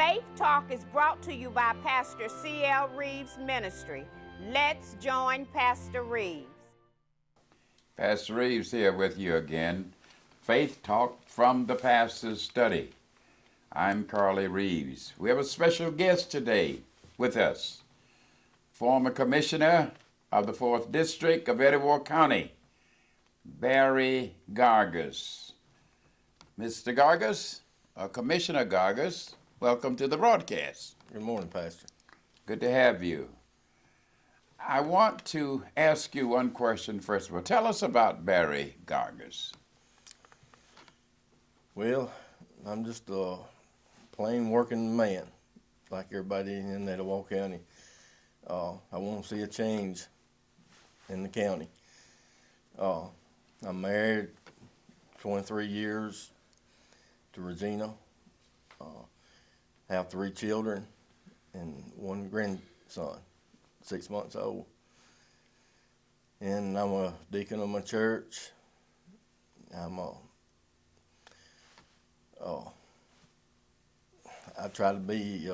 Faith Talk is brought to you by Pastor C.L. Reeves Ministry. Let's join Pastor Reeves. Pastor Reeves here with you again. Faith Talk from the Pastor's Study. I'm Carly Reeves. We have a special guest today with us. Former Commissioner of the 4th District of Etowah County, Barry Gargus. Mr. Gargus, Commissioner Gargus, welcome to the broadcast. Good morning, Pastor. Good to have you. I want to ask you one question first of all. Tell us about Barry Gargus. Well, I'm just a plain working man, like everybody in Etowah County. I want to see a change in the county. I'm married 23 years to Regina. Have 3 children and 1 grandson, 6 months old. And I'm a deacon of my church. I try to be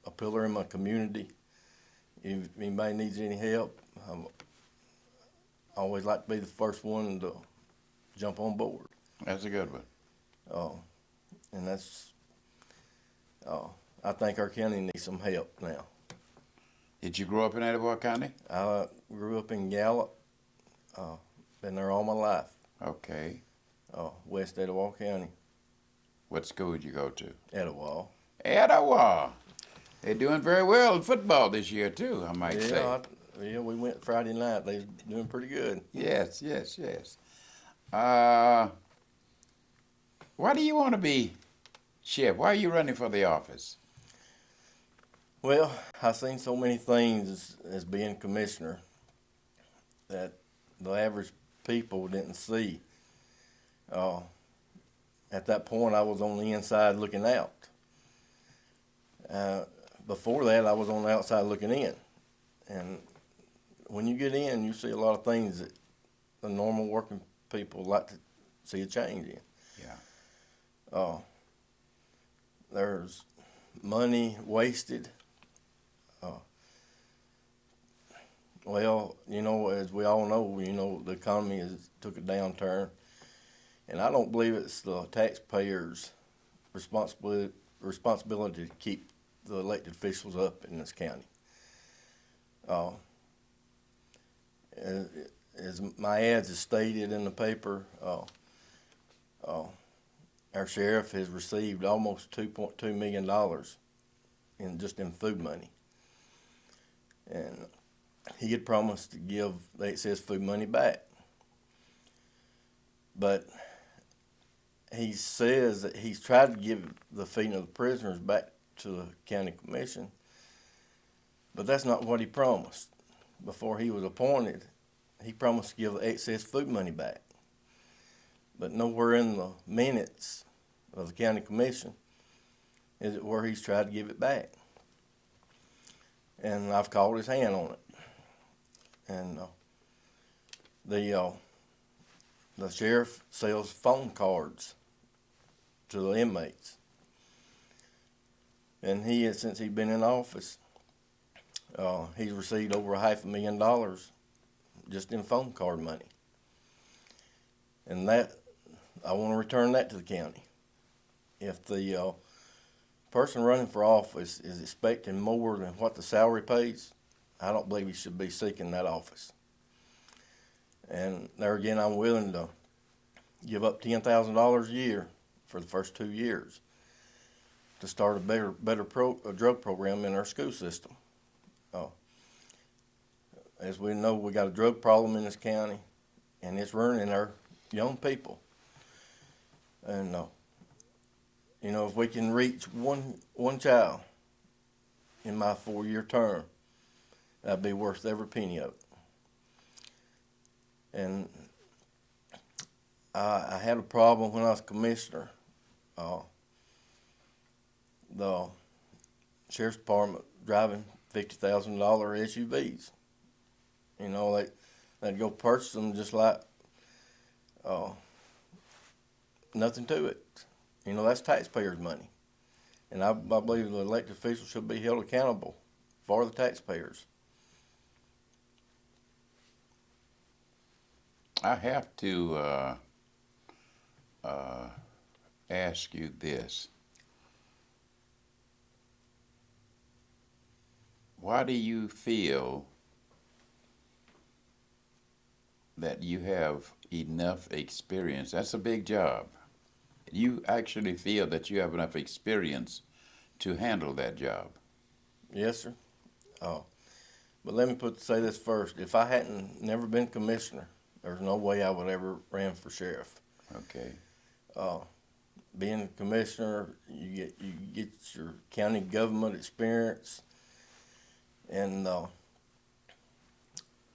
a pillar in my community. If anybody needs any help, I always like to be the first one to jump on board. That's a good one. And that's, I think our county needs some help now. Did you grow up in Etowah County? I grew up in Gallup, been there all my life. Okay. West Etowah County. What school did you go to? Etowah. Etowah. They're doing very well in football this year, too, I might say. Yeah, we went Friday night. They're doing pretty good. Yes. Why do you want to be sheriff? Why are you running for the office? Well, I've seen so many things as being commissioner that the average people didn't see. At that point, I was on the inside looking out. Before that, I was on the outside looking in. And when you get in, you see a lot of things that the normal working people like to see a change in. Yeah. There's money wasted. Well, as we all know, the economy took a downturn. And I don't believe it's the taxpayers' responsibility to keep the elected officials up in this county. As my ads have stated in the paper, our sheriff has received almost $2.2 million in food money. And he had promised to give the excess food money back. But he says that he's tried to give the feeding of the prisoners back to the county commission, but that's not what he promised. Before he was appointed, he promised to give the excess food money back. But nowhere in the minutes of the county commission is it where he's tried to give it back. And I've called his hand on it. And the sheriff sells phone cards to the inmates. And since he's been in office, he's received over $500,000 just in phone card money. And that, I want to return that to the county. If the person running for office is expecting more than what the salary pays, I don't believe he should be seeking that office. And there again, I'm willing to give up $10,000 a year for the first 2 years to start a better drug program in our school system. As we know, we got a drug problem in this county, and it's ruining our young people. And if we can reach one child in my 4-year term, that'd be worth every penny of it. And I had a problem when I was commissioner. The sheriff's department driving $50,000 SUVs. They'd go purchase them just like nothing to it. That's taxpayers' money. And I believe the elected officials should be held accountable for the taxpayers. I have to ask you this. Why do you feel that you have enough experience? That's a big job. You actually feel that you have enough experience to handle that job? Yes, sir. Oh, but let me say this first. If I hadn't never been commissioner, there's no way I would ever ran for sheriff. Okay. Being a commissioner, you get your county government experience, and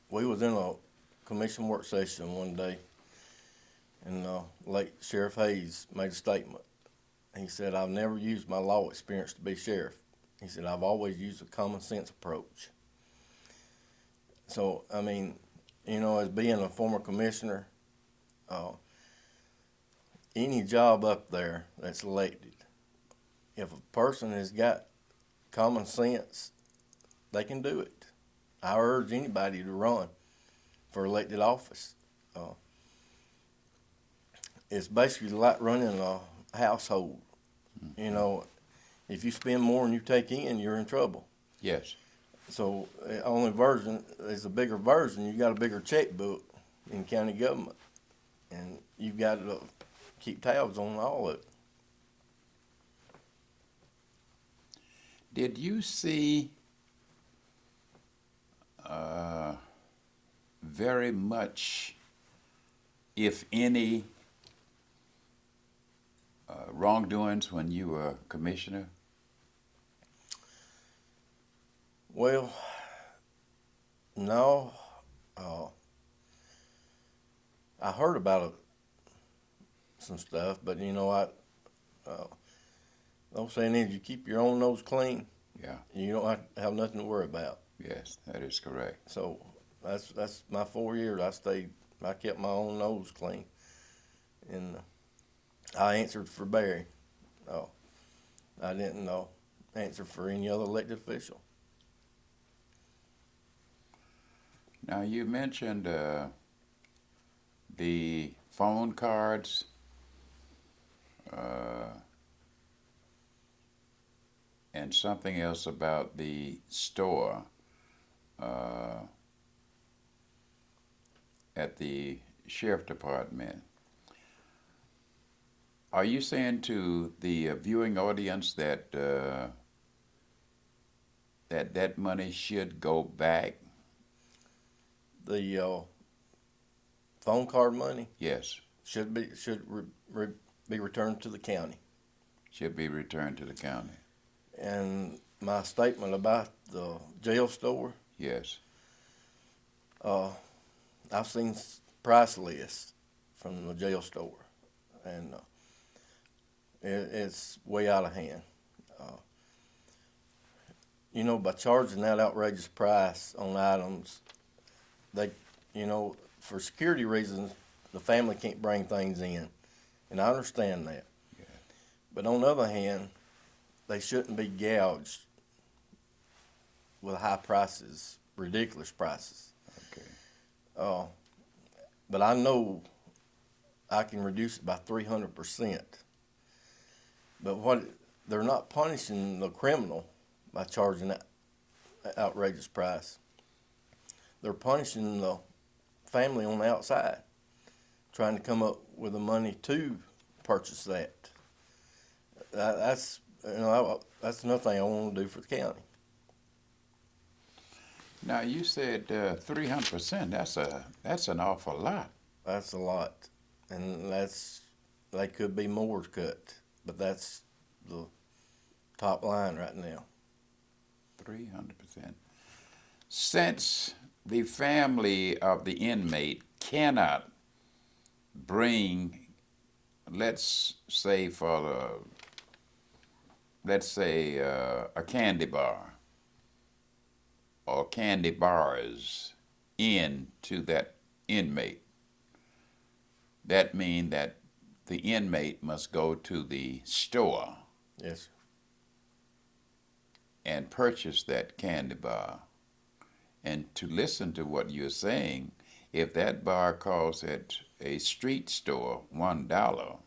we was in a commission work session one day, and late Sheriff Hayes made a statement. He said, "I've never used my law experience to be sheriff." He said, "I've always used a common sense approach." So, I mean, as being a former commissioner, any job up there that's elected, if a person has got common sense, they can do it. I urge anybody to run for elected office. It's basically like running a household. If you spend more than you take in, you're in trouble. Yes. So the only version is a bigger version. You got a bigger checkbook in county government, and you've got to keep tabs on all of it. Did you see very much, if any, wrongdoings when you were commissioner? Well, no. I heard about some stuff, but the old saying is, you keep your own nose clean. Yeah. You don't have to have nothing to worry about. Yes, that is correct. So that's my 4 years. I kept my own nose clean, and I answered for Barry. I didn't answer for any other elected official. Now, you mentioned the phone cards, and something else about the store at the sheriff department. Are you saying to the viewing audience that that money should go back? The phone card money Yes. should be returned to the county. Should be returned to the county. And my statement about the jail store, Yes. I've seen price lists from the jail store, and it's way out of hand. By charging that outrageous price on items, they, for security reasons, the family can't bring things in, and I understand that. Yeah. But on the other hand, they shouldn't be gouged with high prices, ridiculous prices. Okay. But I know I can reduce it by 300%. But they're not punishing the criminal by charging that outrageous price. They're punishing the family on the outside, trying to come up with the money to purchase that. That's another thing I want to do for the county. Now, you said 300%. That's an awful lot. That's a lot, and they could be more cut, but that's the top line right now. 300%. Since the family of the inmate cannot bring, let's say a candy bar or candy bars into that inmate, that means that the inmate must go to the store Yes, sir. and purchase that candy bar. And to listen to what you're saying, if that bar costs at a street store $1,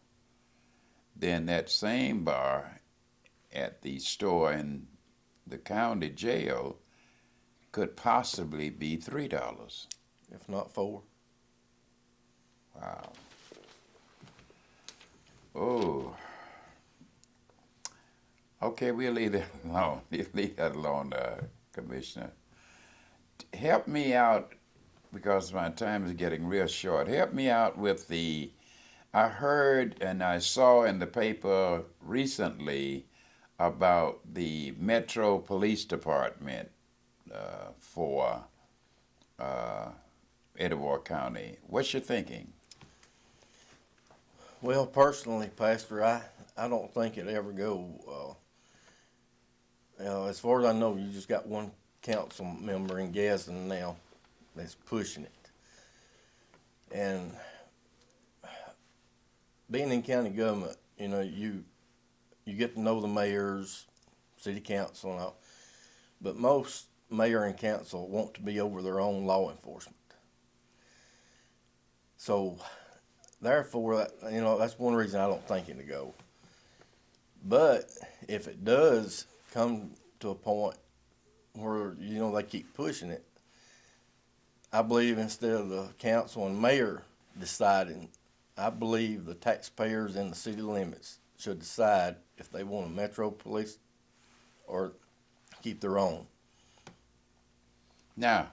then that same bar at the store in the county jail could possibly be $3. if not 4. Wow. Oh. Okay, we'll leave that alone. Leave that alone, Commissioner. Help me out, because my time is getting real short. Help me out with I heard and I saw in the paper recently about the Metro Police Department for Etowah County. What's your thinking? Well, personally, Pastor, I don't think it'll ever go. As far as I know, you just got one council member in Gadsden now that's pushing it. And being in county government, you get to know the mayors, city council and all, but most mayor and council want to be over their own law enforcement. So therefore, that's one reason I don't think it'll go. But if it does come to a point where, they keep pushing it, I believe instead of the council and mayor deciding, I believe the taxpayers in the city limits should decide if they want a metro police or keep their own. Now,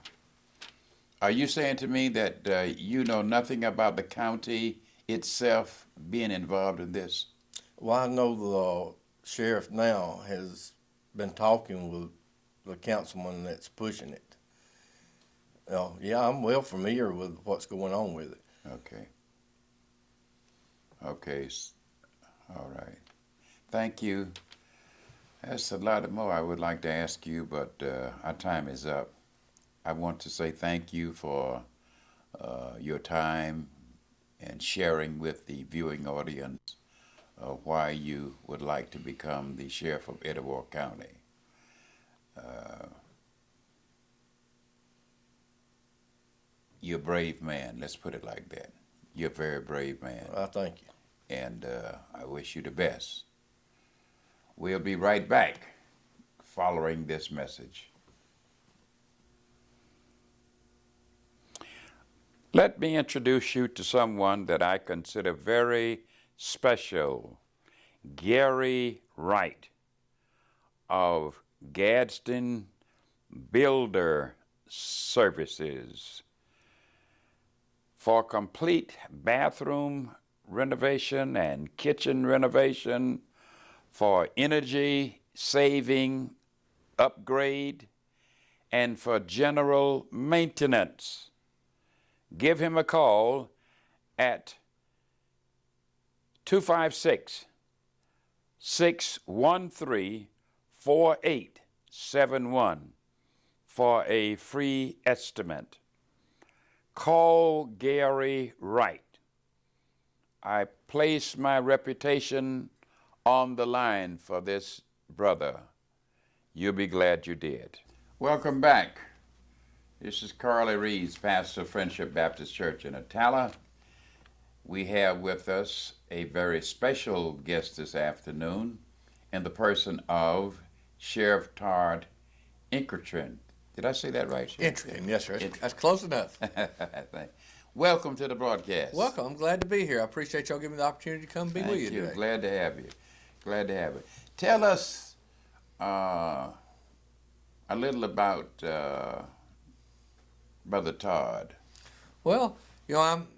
are you saying to me that you know nothing about the county itself being involved in this? Well, I know the sheriff now has been talking with the councilman that's pushing it. Yeah, I'm well familiar with what's going on with it. Okay. Okay. All right. Thank you. There's a lot more I would like to ask you, but our time is up. I want to say thank you for your time and sharing with the viewing audience why you would like to become the sheriff of Etowah County. You're a brave man, let's put it like that. You're a very brave man. I thank you. And I wish you the best. We'll be right back following this message. Let me introduce you to someone that I consider very special, Gary Wright of Gadsden Builder Services. For complete bathroom renovation and kitchen renovation, for energy saving upgrade, and for general maintenance. Give him a call at 256-613-4871 for a free estimate. Call Gary Wright. I place my reputation on the line for this brother. You'll be glad you did. Welcome back. This is Carly Reeves, pastor of Friendship Baptist Church in Etowah. We have with us a very special guest this afternoon in the person of Sheriff Todd Entrekin. Did I say that right, Sheriff? Entrekin, yes, sir. That's close enough. Welcome to the broadcast. Welcome. I'm glad to be here. I appreciate y'all giving me the opportunity to come be with you today. Glad to have you. Glad to have you. Tell us a little about Brother Todd. Well, I'm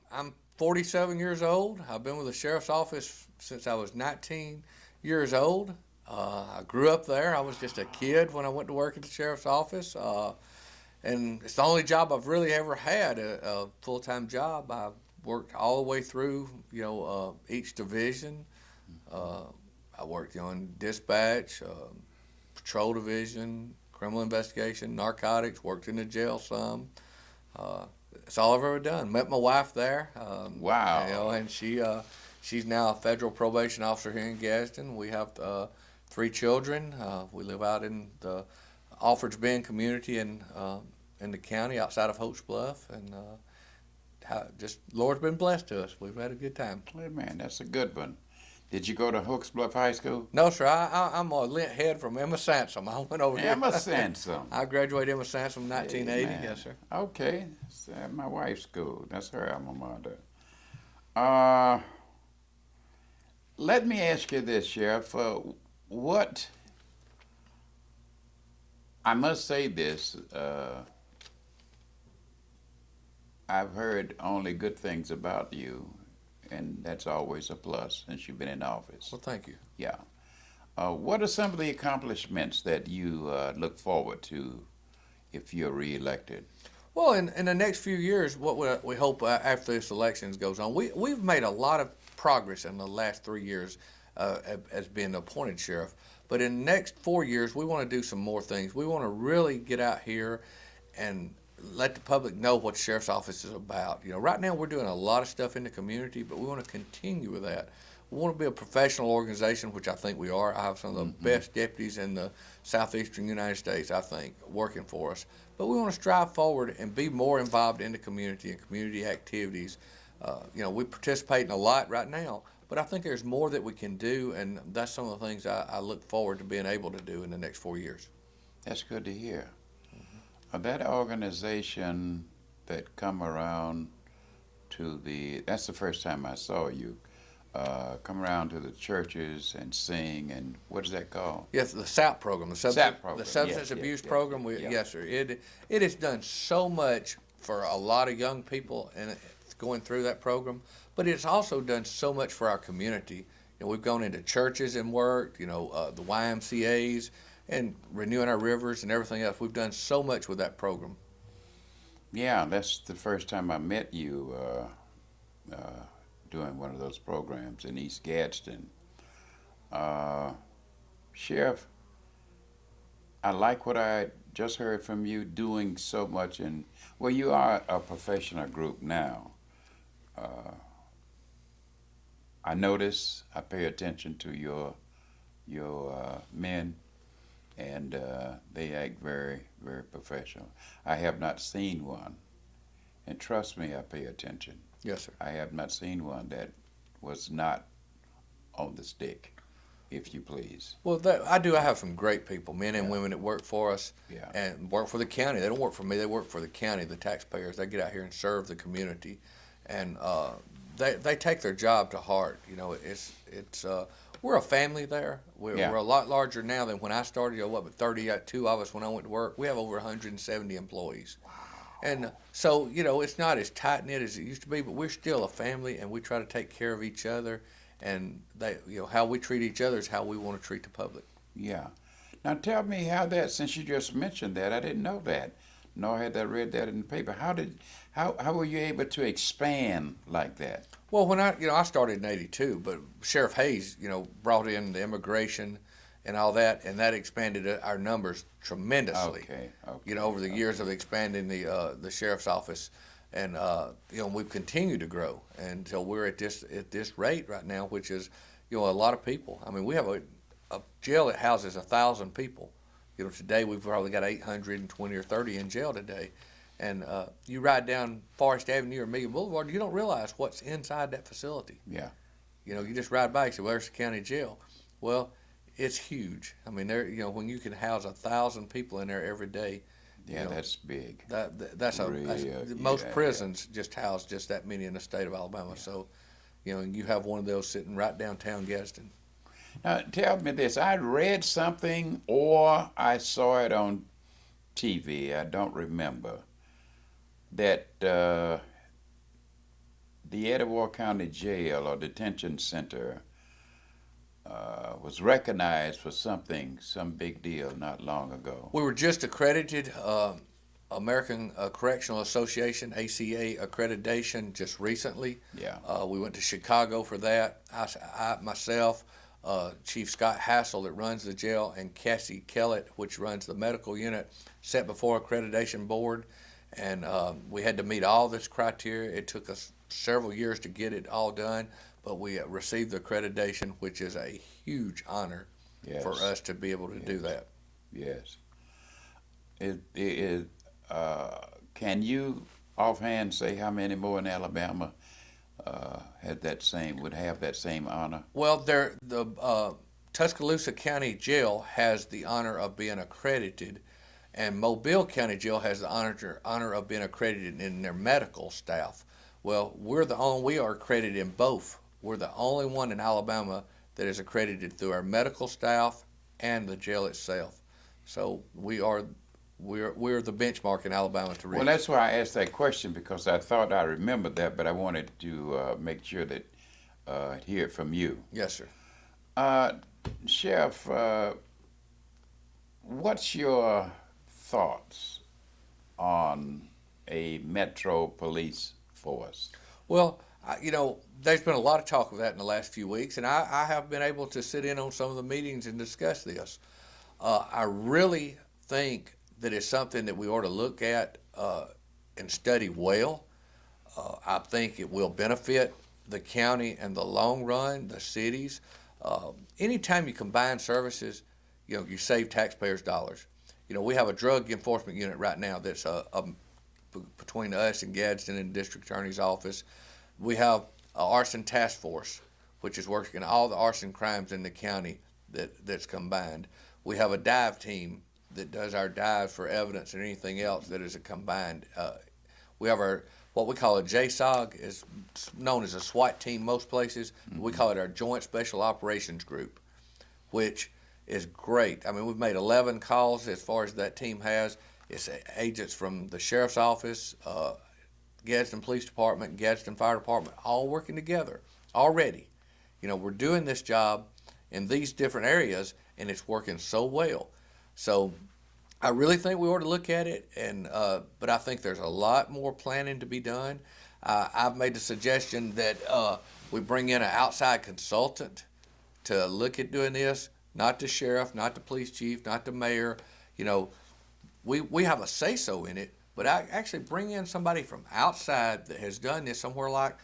47 years old. I've been with the sheriff's office since I was 19 years old. I grew up there. I was just a kid when I went to work at the sheriff's office. And it's the only job I've really ever had, a full-time job. I've worked all the way through, each division. I worked on dispatch, patrol division, criminal investigation, narcotics, worked in the jail some. That's all I've ever done. Met my wife there. Wow. And she's now a federal probation officer here in Gadsden. We have 3 children. We live out in the Alfreds Bend community in the county outside of Holt's Bluff, and just Lord's been blessed to us. We've had a good time. Hey, man, that's a good one. Did you go to Hooks Bluff High School? No, sir. I'm a lint head from Emma Sansom. I went over here. Emma Sansom. I graduated Emma Sansom in 1980. Amen. Yes, sir. Okay, it's at my wife's school. That's her alma mater. Let me ask you this, Sheriff. What, I must say this, I've heard only good things about you, and that's always a plus since you've been in office. Well, thank you. Yeah. What are some of the accomplishments that you look forward to if you're reelected? Well, in the next few years, what we hope after this election goes on, we've made a lot of progress in the last 3 years as being appointed sheriff. But in the next 4 years, we want to do some more things. We want to really get out here and let the public know what the sheriff's office is about. You know, right now we're doing a lot of stuff in the community, but we want to continue with that. We want to be a professional organization, which I think we are. I have some of the best deputies in the southeastern United States, I think, working for us. But we want to strive forward and be more involved in the community and community activities. You know, we participate in a lot right now, but I think there's more that we can do, and that's some of the things I look forward to being able to do in the next 4 years. That's good to hear. That organization that come around to that's the first time I saw you, come around to the churches and sing, and what is that called? Yes, the SAP program, the substance abuse program. Yes, sir. It has done so much for a lot of young people and going through that program, but it's also done so much for our community. You know, we've gone into churches and worked, you know, the YMCA's, and renewing our rivers and everything else. We've done so much with that program. Yeah, that's the first time I met you doing one of those programs in East Gadsden. Sheriff, I like what I just heard from you, doing so much, and well, you are a professional group now. I notice, I pay attention to your men, and they act very, very professional. I have not seen one, and trust me, I pay attention. Yes, sir. I have not seen one that was not on the stick, if you please. Well, I have some great people, men and women that work for us and work for the county. They don't work for me, they work for the county, the taxpayers. They get out here and serve the community, and they take their job to heart. You know, we're a family there. We're a lot larger now than when I started. You know, but 32 of us when I went to work. We have over 170 employees. Wow. And so, you know, it's not as tight-knit as it used to be, but we're still a family, and we try to take care of each other. And how we treat each other is how we want to treat the public. Yeah. Now tell me how that, since you just mentioned that, I didn't know that, nor had I read that in the paper. How were you able to expand like that? Well, when I started in '82, but Sheriff Hayes, brought in the immigration and all that, and that expanded our numbers tremendously. Okay. Over the years of expanding the sheriff's office, and we've continued to grow until we're at this rate right now, which is a lot of people. I mean, we have a jail that houses 1,000 people. Today we've probably got 820 or 30 in jail today. And you ride down Forest Avenue or Million Boulevard, you don't realize what's inside that facility. Yeah. You just ride by and say, well, there's the county jail. Well, it's huge. I mean, when you can house 1,000 people in there every day. Yeah, that's big. Most prisons just house just that many in the state of Alabama. Yeah. So, you have one of those sitting right downtown Gadsden. Now, tell me this. I read something or I saw it on TV, I don't remember, that the Etowah County Jail or Detention Center was recognized for some big deal not long ago. We were just accredited, American Correctional Association, ACA accreditation just recently. Yeah. We went to Chicago for that. I myself, Chief Scott Hassel that runs the jail, and Cassie Kellett, which runs the medical unit, sat before accreditation board, and we had to meet all this criteria. It took us several years to get it all done, but we received the accreditation, which is a huge honor. Yes. for us to be able to do that. Yes. Can you offhand say how many more in Alabama would have that same honor? Well, the Tuscaloosa County Jail has the honor of being accredited, and Mobile County Jail has the honor of being accredited in their medical staff. Well, we are accredited in both. We're the only one in Alabama that is accredited through our medical staff and the jail itself. So we're the benchmark in Alabama to reach. Well, that's why I asked that question, because I thought I remembered that, but I wanted to make sure that I'd hear it from you. Yes, sir. Sheriff, what's your thoughts on a metro police force? Well, there's been a lot of talk of that in the last few weeks, and I have been able to sit in on some of the meetings and discuss this. I really think that it's something that we ought to look at and study well. I think it will benefit the county in the long run, the cities. Anytime you combine services, you save taxpayers' dollars. We have a drug enforcement unit right now that's between us and Gadsden and the district attorney's office. We have an arson task force, which is working all the arson crimes in the county that's combined. We have a dive team that does our dives for evidence and anything else that is a combined. We have what we call a JSOG, is known as a SWAT team most places. Mm-hmm. We call it our Joint Special Operations Group, which is great. I mean, we've made 11 calls as far as that team has. It's agents from the sheriff's office, Gadsden Police Department, Gadsden Fire Department, all working together already. We're doing this job in these different areas, and it's working so well. So I really think we ought to look at it, but I think there's a lot more planning to be done. I've made the suggestion that we bring in an outside consultant to look at doing this, not the sheriff, not the police chief, not the mayor. We have a say-so in it, but I actually bring in somebody from outside that has done this somewhere like,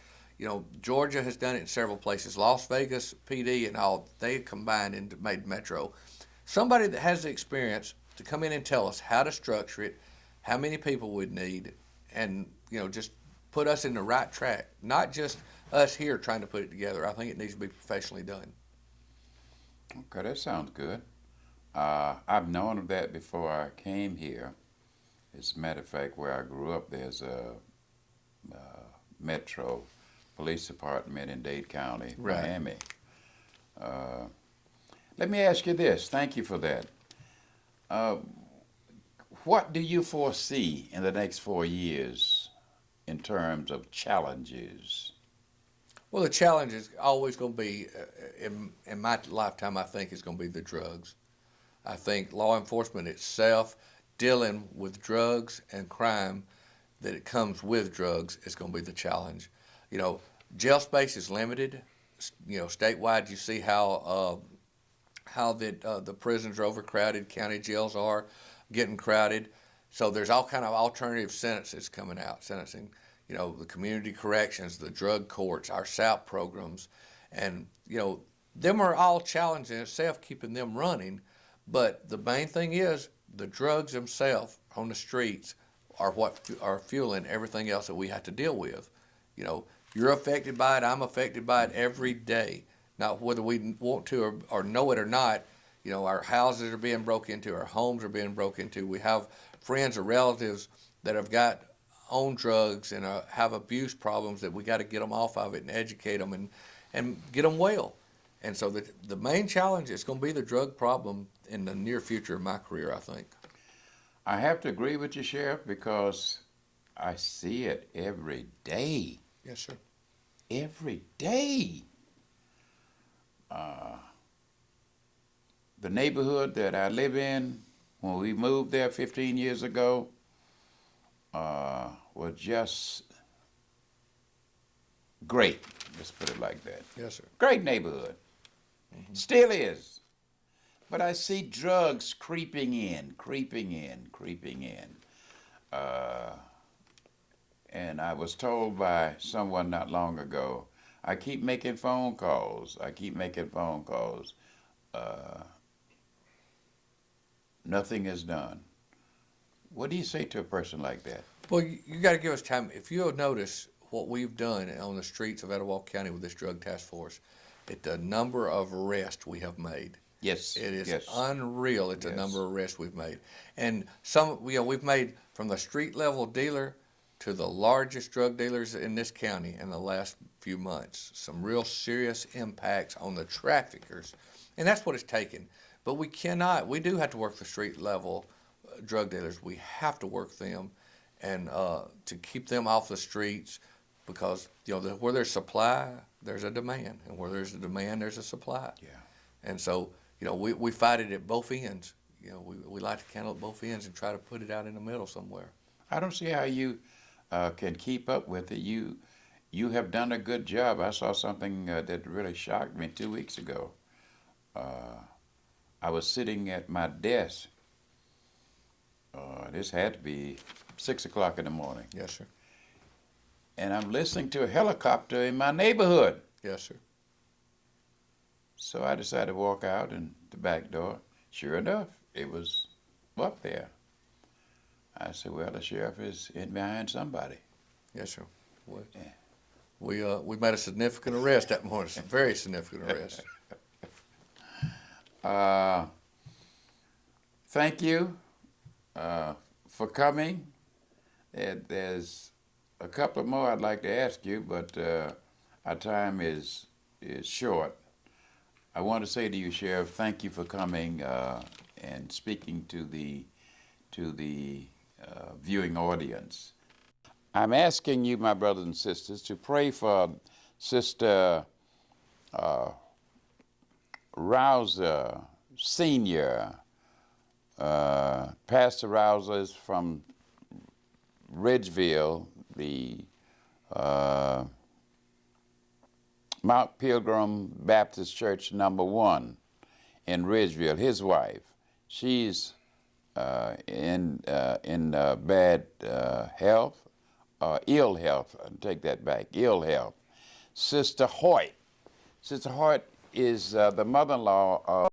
Georgia has done it in several places. Las Vegas PD and all, they combined and made Metro. Somebody that has the experience to come in and tell us how to structure it, how many people we'd need, and just put us in the right track. Not just us here trying to put it together. I think it needs to be professionally done. Okay, that sounds good. I've known of that before I came here. As a matter of fact, where I grew up, there's a Metro Police Department in Dade County, right. Miami. Let me ask you this. Thank you for that. What do you foresee in the next 4 years in terms of challenges? Well, the challenge is always going to be, in my lifetime, I think, is going to be the drugs. I think law enforcement itself, dealing with drugs and crime that it comes with drugs, is going to be the challenge. Jail space is limited. Statewide, you see how the prisons are overcrowded, county jails are getting crowded. So there's all kind of alternative sentences coming out, sentencing. The community corrections, the drug courts, our SAP programs. And, them are all challenging itself, keeping them running. But the main thing is the drugs themselves on the streets are what are fueling everything else that we have to deal with. You're affected by it, I'm affected by it every day. Not whether we want to or know it or not. Our houses are being broke into, our homes are being broke into. We have friends or relatives that have got on drugs and have abuse problems that we got to get them off of it and educate them and get them well. And so the main challenge is going to be the drug problem in the near future of my career, I think. I have to agree with you, Sheriff, because I see it every day. Yes, sir. Every day. The neighborhood that I live in, when we moved there 15 years ago, was just great. Let's put it like that. Yes, sir. Great neighborhood. Mm-hmm. Still is. But I see drugs creeping in. And I was told by someone not long ago, I keep making phone calls. nothing is done. What do you say to a person like that? Well, you got to give us time. If you'll notice what we've done on the streets of Etowah County with this drug task force, the number of arrests we have made. Yes. It is yes. unreal. It's Yes. the number of arrests we've made, and we've made from the street level dealer to the largest drug dealers in this county in the last few months. Some real serious impacts on the traffickers, and that's what it's taken. But we do have to work the street level drug dealers. We have to work them, and to keep them off the streets, because where there's supply, there's a demand, and where there's a demand, there's a supply. Yeah. And so we fight it at both ends. We light the candle at both ends and try to put it out in the middle somewhere. I don't see how you can keep up with it. You have done a good job. I saw something that really shocked me 2 weeks ago. I was sitting at my desk. This had to be 6 o'clock in the morning. Yes, sir. And I'm listening to a helicopter in my neighborhood. Yes, sir. So I decided to walk out and the back door. Sure enough, it was up there. I said, well, the sheriff is in behind somebody. Yes, sir. We made a significant arrest that morning. A very significant arrest. Thank you for coming. There's a couple more I'd like to ask you, but our time is short. I want to say to you, Sheriff, thank you for coming and speaking to the viewing audience. I'm asking you, my brothers and sisters, to pray for Sister Rouser Senior. Pastor Rouser is from Ridgeville, the Mount Pilgrim Baptist Church #1 in Ridgeville. His wife, she's in bad health, ill health. I'll take that back. Ill health. Sister Hoyt. Sister Hoyt is the mother-in-law of